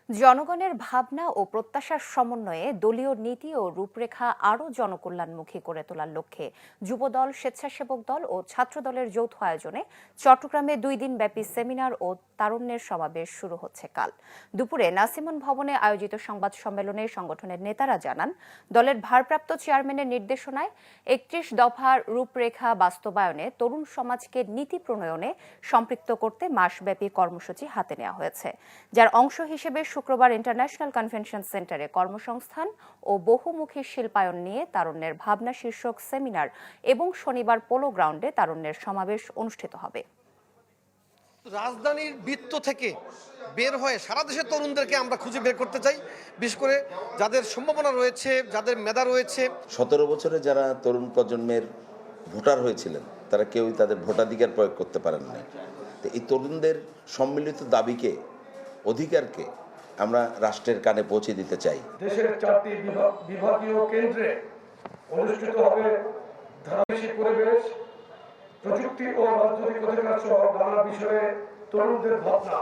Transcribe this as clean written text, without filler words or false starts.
জনগণের ভাবনা ও প্রত্যাশার সমন্বয়ে দলীয় নীতি ও রূপরেখা আরও জনকল্যাণমুখী করে তোলার লক্ষ্যে যুবদল, স্বেচ্ছাসেবক দল ও ছাত্রদলের যৌথ আয়োজনে চট্টগ্রামে 2 দিনব্যাপী সেমিনার ও তারুণ্যের সমাবেশ শুরু হচ্ছে কাল দুপুরে নাসিমন ভবনে আয়োজিত সংবাদ সম্মেলনে সংগঠনের নেতারা জানান, দলের ভারপ্রাপ্ত চেয়ারম্যানের নির্দেশনায় 31 দফার রূপরেখা বাস্তবায়নে তরুণ সমাজকে নীতি প্রণয়নে সম্পৃক্ত করতে মাসব্যাপী কর্মসূচি হাতে নেওয়া হয়েছে, যার অংশ হিসেবে শুক্রবার ইন্টারন্যাশনাল কনভেনশন সেন্টারে কর্মসংস্থান ও বহুমুখী শিল্পায়ন নিয়ে তারুণ্যের ভাবনা শীর্ষক সেমিনার এবং শনিবার পোলো গ্রাউন্ডে তারুণ্যের সমাবেশ অনুষ্ঠিত হবে। রাজধানীর বৃত্ত থেকে বের হয়ে সারা দেশের তরুণদেরকে আমরা খুঁজে বের করতে চাই, বিশেষ করে যাদের সম্ভাবনা রয়েছে, যাদের মেধা রয়েছে। 17 বছরে যারা তরুণ প্রজন্মের ভোটার হয়েছিলেন তারা কেউই তাদের ভোটাধিকার প্রয়োগ করতে পারেন না। তো এই তরুণদের সম্মিলিত দাবিকে, অধিকারকে আমরা রাষ্ট্রের কানে পৌঁছে দিতে চাই। দেশের 4টি বিভাগীয় কেন্দ্রে অনুষ্ঠিত হবে ধারাবাহিক পরিবেশ, প্রযুক্তি ও রাজনৈতিক অধিকার সহ নানা বিষয়ে তরুণদের ভাবনা